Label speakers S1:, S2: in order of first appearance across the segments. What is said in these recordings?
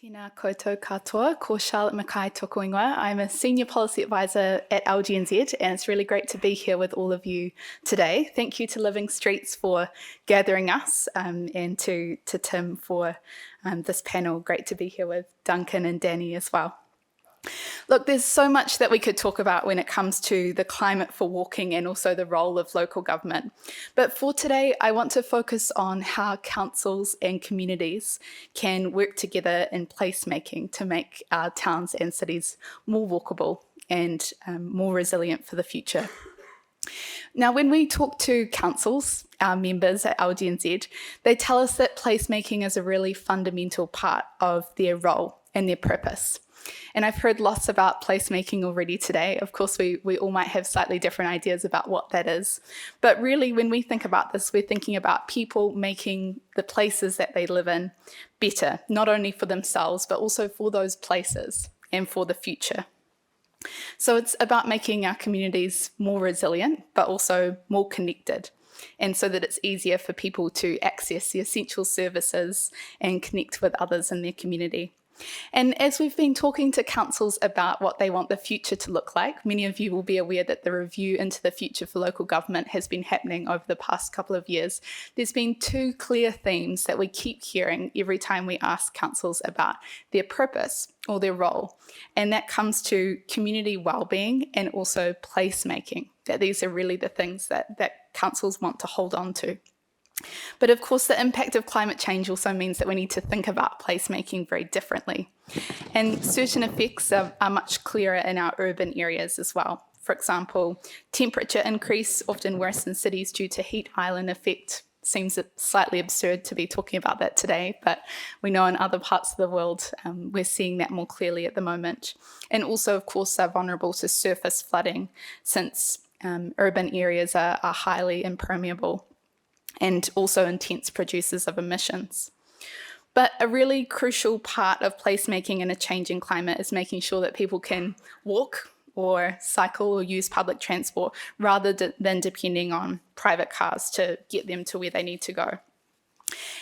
S1: Tēnā koutou katoa, ko Charlotte McKay tōku ingoa. I'm a Senior Policy Advisor at LGNZ, and it's really great to be here with all of you today. Thank you to Living Streets for gathering us, and to Tim for this panel. Great to be here with Duncan and Danny as well. Look, there's so much that we could talk about when it comes to the climate for walking and also the role of local government. But for today, I want to focus on how councils and communities can work together in placemaking to make our towns and cities more walkable and more resilient for the future. Now, when we talk to councils, our members at LGNZ, they tell us that placemaking is a really fundamental part of their role and their purpose. And I've heard lots about placemaking already today. Of course, we all might have slightly different ideas about what that is. But really, when we think about this, we're thinking about people making the places that they live in better, not only for themselves, but also for those places and for the future. So it's about making our communities more resilient, but also more connected, and so that it's easier for people to access the essential services and connect with others in their community. And as we've been talking to councils about what they want the future to look like, many of you will be aware that the review into the future for local government has been happening over the past couple of years. There's been two clear themes that we keep hearing every time we ask councils about their purpose or their role, and that comes to community wellbeing and also placemaking, that these are really the things that councils want to hold on to. But of course, the impact of climate change also means that we need to think about placemaking very differently. And certain effects are much clearer in our urban areas as well. For example, temperature increase, often worse in cities due to heat island effect. Seems slightly absurd to be talking about that today, but we know in other parts of the world we're seeing that more clearly at the moment. And also, of course, are vulnerable to surface flooding, since urban areas are highly impermeable and also intense producers of emissions. But a really crucial part of placemaking in a changing climate is making sure that people can walk or cycle or use public transport rather than depending on private cars to get them to where they need to go.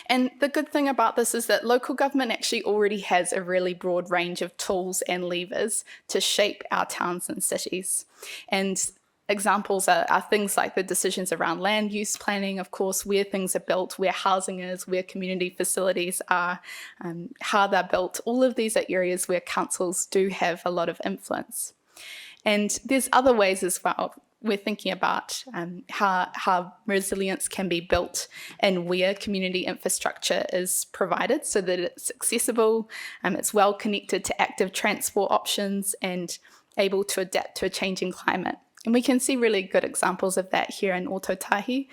S1: And the good thing about this is that local government actually already has a really broad range of tools and levers to shape our towns and cities. And examples are things like the decisions around land use planning, of course, where things are built, where housing is, where community facilities are, how they're built. All of these are areas where councils do have a lot of influence. And there's other ways as well. We're thinking about how resilience can be built and where community infrastructure is provided so that it's accessible, it's well connected to active transport options and able to adapt to a changing climate. And we can see really good examples of that here in Ototahi.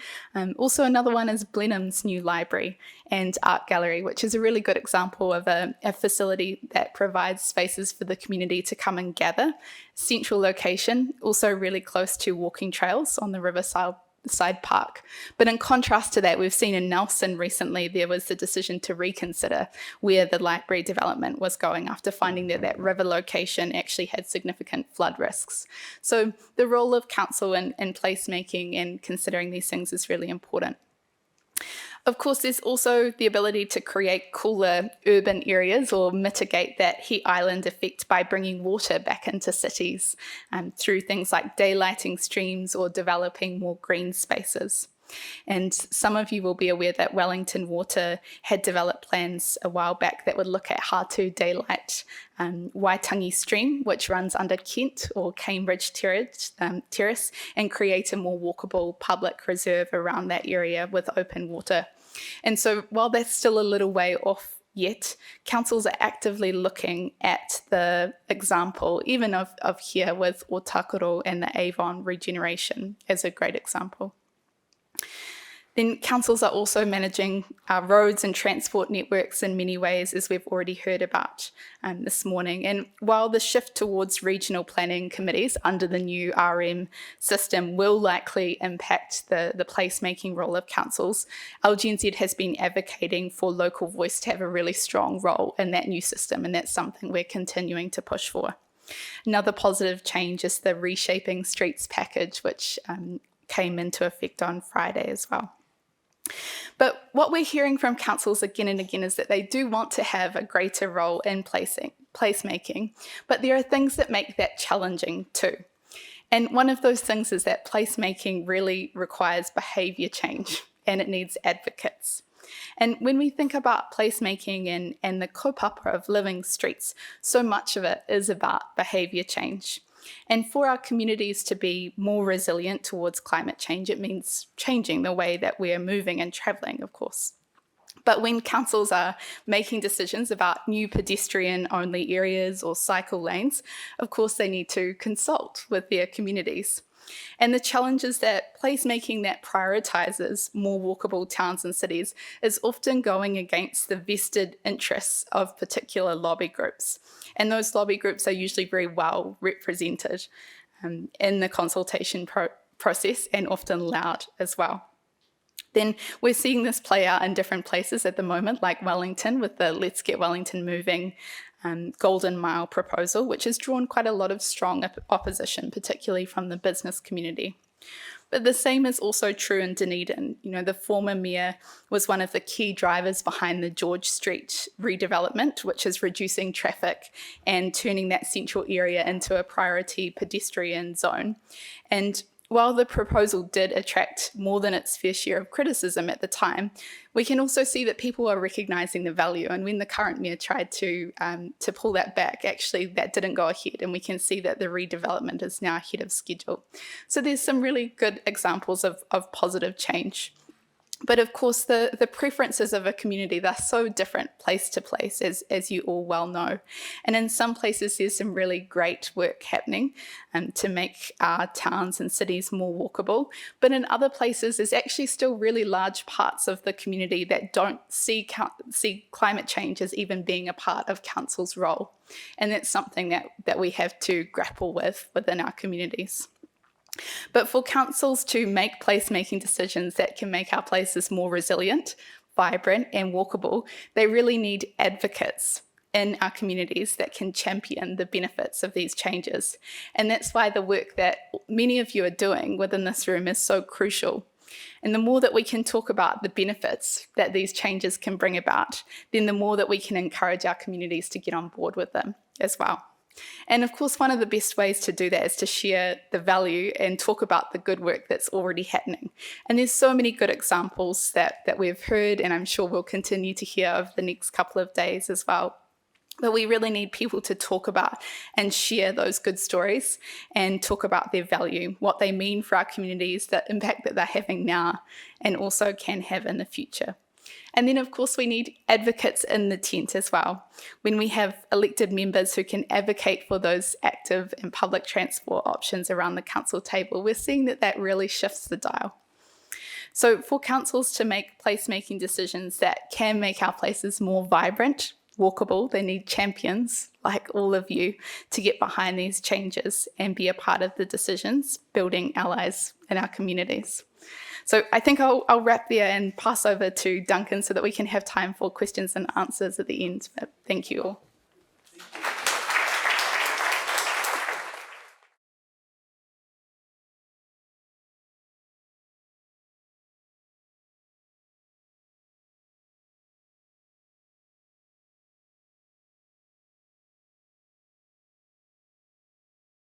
S1: Also, another one is Blenheim's new library and art gallery, which is a really good example of a facility that provides spaces for the community to come and gather. Central location, also really close to walking trails on the Riverside Park. But in contrast to that, we've seen in Nelson recently, there was the decision to reconsider where the library development was going after finding that river location actually had significant flood risks. So the role of council in placemaking and considering these things is really important. Of course, there's also the ability to create cooler urban areas or mitigate that heat island effect by bringing water back into cities through things like daylighting streams or developing more green spaces. And some of you will be aware that Wellington Water had developed plans a while back that would look at how to daylight Waitangi Stream, which runs under Kent or Cambridge Terrace, and create a more walkable public reserve around that area with open water. And so while that's still a little way off yet, councils are actively looking at the example, even of here with Otakaro and the Avon regeneration as a great example. Then councils are also managing our roads and transport networks in many ways, as we've already heard about this morning. And while the shift towards regional planning committees under the new RM system will likely impact the placemaking role of councils, LGNZ has been advocating for local voice to have a really strong role in that new system, and that's something we're continuing to push for. Another positive change is the Reshaping Streets package, which came into effect on Friday as well. But what we're hearing from councils again and again is that they do want to have a greater role in placemaking, but there are things that make that challenging too. And one of those things is that placemaking really requires behaviour change and it needs advocates. And when we think about placemaking and the kaupapa of living streets, so much of it is about behaviour change. And for our communities to be more resilient towards climate change, it means changing the way that we're moving and travelling, of course. But when councils are making decisions about new pedestrian-only areas or cycle lanes, of course they need to consult with their communities. And the challenge is that placemaking that prioritises more walkable towns and cities is often going against the vested interests of particular lobby groups. And those lobby groups are usually very well represented in the consultation process and often loud as well. Then we're seeing this play out in different places at the moment, like Wellington with the Let's Get Wellington Moving Golden Mile proposal, which has drawn quite a lot of strong opposition, particularly from the business community. But the same is also true in Dunedin. You know, the former mayor was one of the key drivers behind the George Street redevelopment, which is reducing traffic and turning that central area into a priority pedestrian zone. And while the proposal did attract more than its fair share of criticism at the time, we can also see that people are recognising the value. And when the current mayor tried to pull that back, actually that didn't go ahead. And we can see that the redevelopment is now ahead of schedule. So there's some really good examples of positive change. But of course, the preferences of a community, they're so different place to place, as you all well know. And in some places, there's some really great work happening to make our towns and cities more walkable. But in other places, there's actually still really large parts of the community that don't see climate change as even being a part of council's role. And that's something that we have to grapple with within our communities. But for councils to make placemaking decisions that can make our places more resilient, vibrant and walkable, they really need advocates in our communities that can champion the benefits of these changes. And that's why the work that many of you are doing within this room is so crucial. And the more that we can talk about the benefits that these changes can bring about, then the more that we can encourage our communities to get on board with them as well. And of course, one of the best ways to do that is to share the value and talk about the good work that's already happening. And there's so many good examples that we've heard, and I'm sure we'll continue to hear over the next couple of days as well. But we really need people to talk about and share those good stories and talk about their value, what they mean for our communities, the impact that they're having now, and also can have in the future. And then, of course, we need advocates in the tent as well. When we have elected members who can advocate for those active and public transport options around the council table, we're seeing that really shifts the dial. So for councils to make placemaking decisions that can make our places more vibrant, walkable, they need champions like all of you to get behind these changes and be a part of the decisions, building allies in our communities. So I think I'll wrap there and pass over to Duncan so that we can have time for questions and answers at the end. But thank you all.